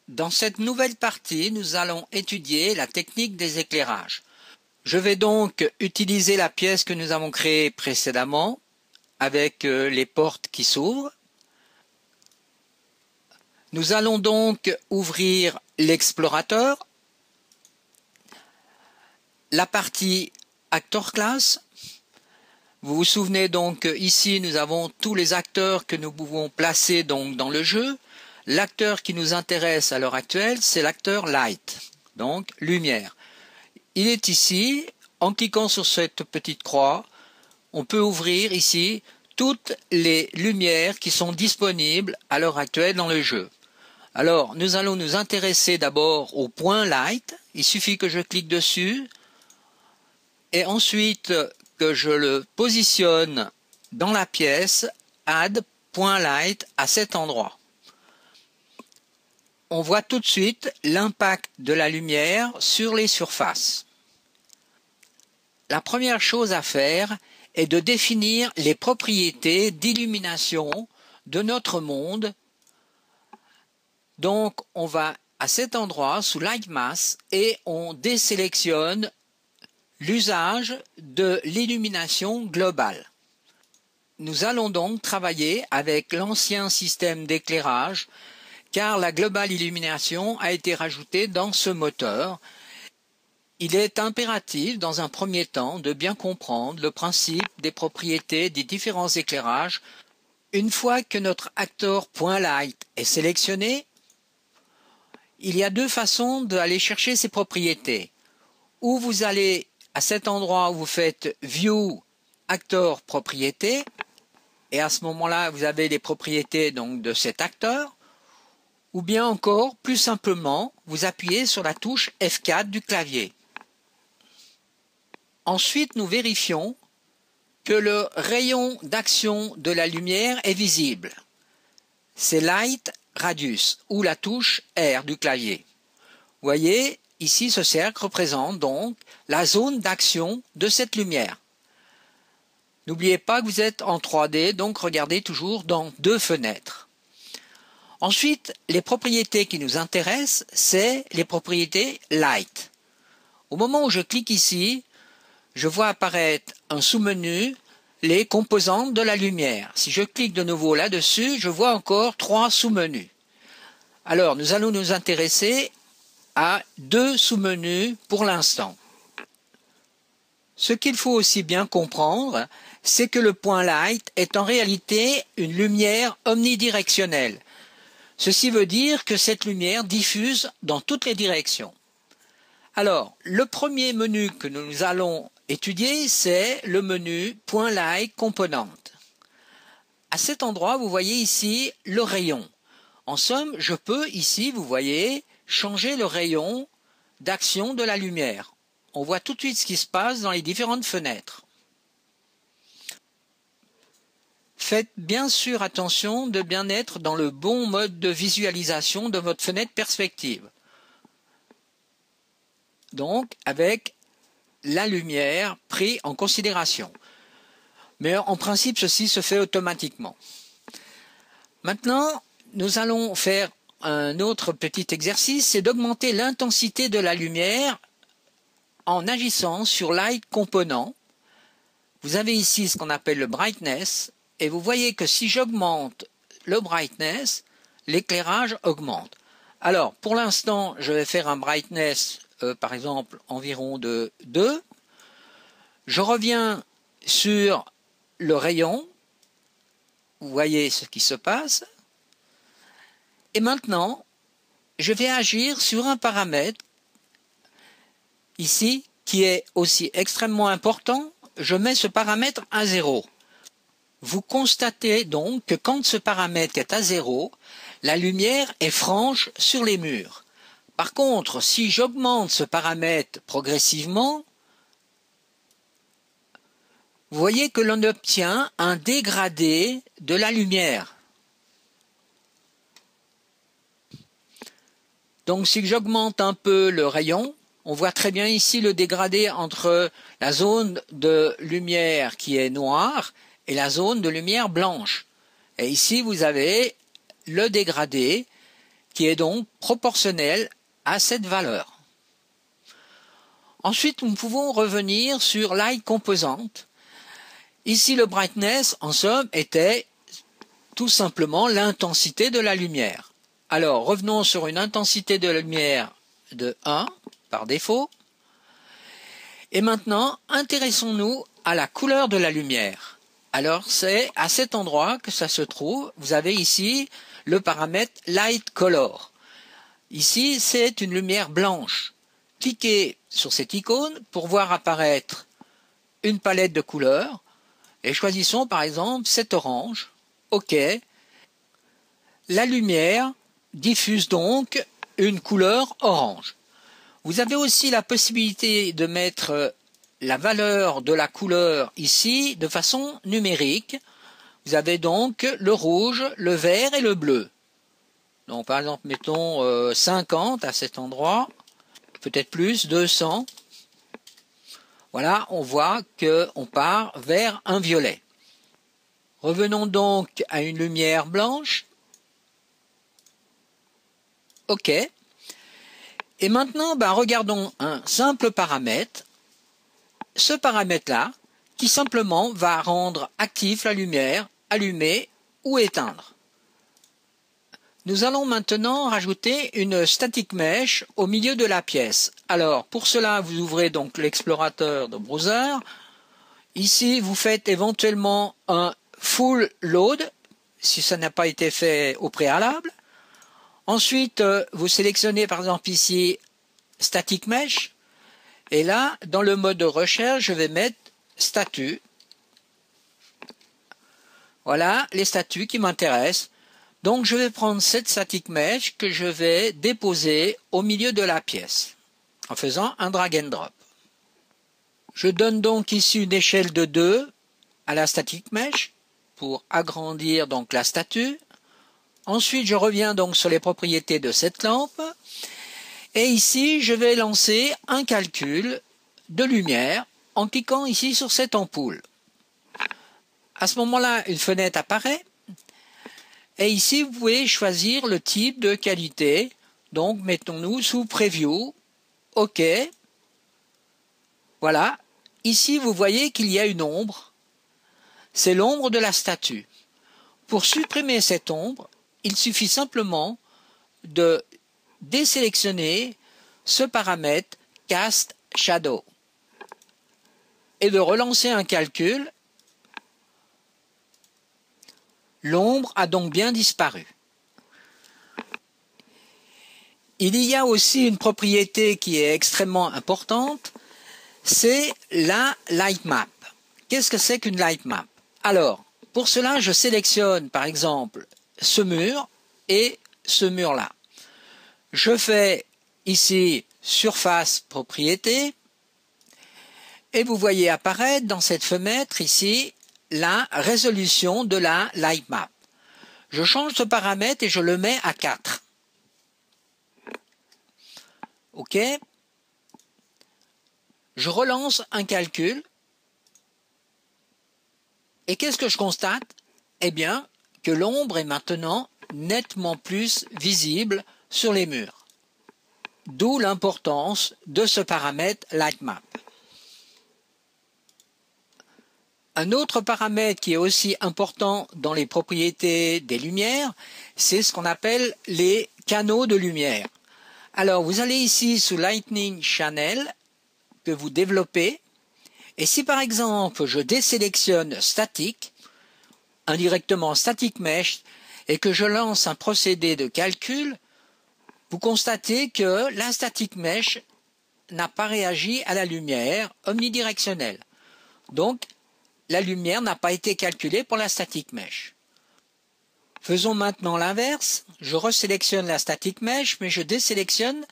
Dans cette nouvelle partie, nous allons étudier la technique des éclairages. Je vais donc utiliser la pièce que nous avons créée précédemment avec les portes qui s'ouvrent. Nous allons donc ouvrir l'explorateur, la partie Actor Class. Vous vous souvenez donc ici nous avons tous les acteurs que nous pouvons placer donc dans le jeu. L'acteur qui nous intéresse à l'heure actuelle, c'est l'acteur Light, donc lumière. Il est ici, en cliquant sur cette petite croix, on peut ouvrir ici toutes les lumières qui sont disponibles à l'heure actuelle dans le jeu. Alors, nous allons nous intéresser d'abord au point Light. Il suffit que je clique dessus et ensuite que je le positionne dans la pièce Add point Light à cet endroit. On voit tout de suite l'impact de la lumière sur les surfaces. La première chose à faire est de définir les propriétés d'illumination de notre monde. Donc on va à cet endroit sous Light Mask et on désélectionne l'usage de l'illumination globale. Nous allons donc travailler avec l'ancien système d'éclairage car la Global Illumination a été rajoutée dans ce moteur. Il est impératif, dans un premier temps, de bien comprendre le principe des propriétés des différents éclairages. Une fois que notre acteur point Light est sélectionné, il y a deux façons d'aller chercher ces propriétés. Ou vous allez à cet endroit où vous faites View, Acteur, Propriétés, et à ce moment-là, vous avez les propriétés donc de cet acteur. Ou bien encore, plus simplement, vous appuyez sur la touche F4 du clavier. Ensuite, nous vérifions que le rayon d'action de la lumière est visible. C'est Light Radius ou la touche R du clavier. Vous voyez, ici ce cercle représente donc la zone d'action de cette lumière. N'oubliez pas que vous êtes en 3D, donc regardez toujours dans deux fenêtres. Ensuite, les propriétés qui nous intéressent, c'est les propriétés Light. Au moment où je clique ici, je vois apparaître un sous-menu, les composantes de la lumière. Si je clique de nouveau là-dessus, je vois encore trois sous-menus. Alors, nous allons nous intéresser à deux sous-menus pour l'instant. Ce qu'il faut aussi bien comprendre, c'est que le point Light est en réalité une lumière omnidirectionnelle. Ceci veut dire que cette lumière diffuse dans toutes les directions. Alors, le premier menu que nous allons étudier, c'est le menu Point Light Component. À cet endroit, vous voyez ici le rayon. En somme, je peux ici, vous voyez, changer le rayon d'action de la lumière. On voit tout de suite ce qui se passe dans les différentes fenêtres. Faites bien sûr attention de bien être dans le bon mode de visualisation de votre fenêtre perspective. Donc, avec la lumière prise en considération. Mais en principe, ceci se fait automatiquement. Maintenant, nous allons faire un autre petit exercice, c'est d'augmenter l'intensité de la lumière en agissant sur Light Component. Vous avez ici ce qu'on appelle le Brightness. Et vous voyez que si j'augmente le brightness, l'éclairage augmente. Alors, pour l'instant, je vais faire un brightness, par exemple, environ de 2. Je reviens sur le rayon. Vous voyez ce qui se passe. Et maintenant, je vais agir sur un paramètre, ici, qui est aussi extrêmement important. Je mets ce paramètre à 0. Vous constatez donc que quand ce paramètre est à 0, la lumière est franche sur les murs. Par contre, si j'augmente ce paramètre progressivement, vous voyez que l'on obtient un dégradé de la lumière. Donc si j'augmente un peu le rayon, On voit très bien ici le dégradé entre la zone de lumière qui est noire et la zone de lumière blanche. Et ici, vous avez le dégradé qui est donc proportionnel à cette valeur. Ensuite, nous pouvons revenir sur Light Composant. Ici, le brightness, en somme, était tout simplement l'intensité de la lumière. Alors, revenons sur une intensité de la lumière de 1 par défaut. Et maintenant, intéressons-nous à la couleur de la lumière. Alors, c'est à cet endroit que ça se trouve. Vous avez ici le paramètre Light Color. Ici, c'est une lumière blanche. Cliquez sur cette icône pour voir apparaître une palette de couleurs. Et choisissons par exemple cet orange. OK. La lumière diffuse donc une couleur orange. Vous avez aussi la possibilité de mettre la valeur de la couleur ici de façon numérique. Vous avez donc le rouge, le vert et le bleu. Donc par exemple, mettons 50 à cet endroit, peut-être plus, 200. Voilà, on voit qu'on part vers un violet. Revenons donc à une lumière blanche. OK. Et maintenant, regardons un simple paramètre. Ce paramètre-là, qui simplement va rendre actif la lumière, allumer ou éteindre. Nous allons maintenant rajouter une static mesh au milieu de la pièce. Alors, pour cela, vous ouvrez donc l'explorateur de browser. Ici, vous faites éventuellement un full load, si ça n'a pas été fait au préalable. Ensuite, vous sélectionnez par exemple ici Static Mesh. Et là, dans le mode de recherche, je vais mettre statut. Voilà les statuts qui m'intéressent. Donc, je vais prendre cette Static Mesh que je vais déposer au milieu de la pièce en faisant un drag and drop. Je donne donc ici une échelle de 2 à la Static Mesh pour agrandir donc la statue. Ensuite, je reviens donc sur les propriétés de cette lampe. Et ici, je vais lancer un calcul de lumière en cliquant ici sur cette ampoule. À ce moment-là, une fenêtre apparaît. Et ici, vous pouvez choisir le type de qualité. Donc, mettons-nous sous Preview. OK. Voilà. Ici, vous voyez qu'il y a une ombre. C'est l'ombre de la statue. Pour supprimer cette ombre, il suffit simplement de désélectionner ce paramètre Cast Shadow et de relancer un calcul. L'ombre a donc bien disparu. Il y a aussi une propriété qui est extrêmement importante, c'est la light map. Qu'est-ce que c'est qu'une light map? Alors, pour cela, je sélectionne par exemple ce mur et ce mur-là. Je fais ici surface propriété et vous voyez apparaître dans cette fenêtre ici la résolution de la light map. Je change ce paramètre et je le mets à 4. OK. Je relance un calcul. Et qu'est-ce que je constate? Eh bien, que l'ombre est maintenant nettement plus visible sur les murs. D'où l'importance de ce paramètre Lightmap. Un autre paramètre qui est aussi important dans les propriétés des lumières, c'est ce qu'on appelle les canaux de lumière. Alors, vous allez ici sous Lightning Channel que vous développez. Et si par exemple, je désélectionne Static, indirectement Static Mesh, et que je lance un procédé de calcul, vous constatez que la Static Mesh n'a pas réagi à la lumière omnidirectionnelle. Donc, la lumière n'a pas été calculée pour la Static Mesh. Faisons maintenant l'inverse. Je resélectionne la Static Mesh, mais je désélectionne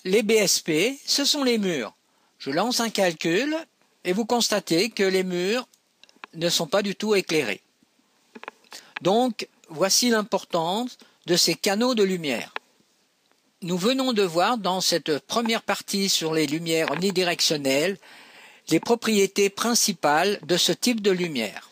les BSP, ce sont les murs. Je lance un calcul et vous constatez que les murs ne sont pas du tout éclairés. Donc, voici l'importance de ces canaux de lumière. Nous venons de voir dans cette première partie sur les lumières omnidirectionnelles les propriétés principales de ce type de lumière.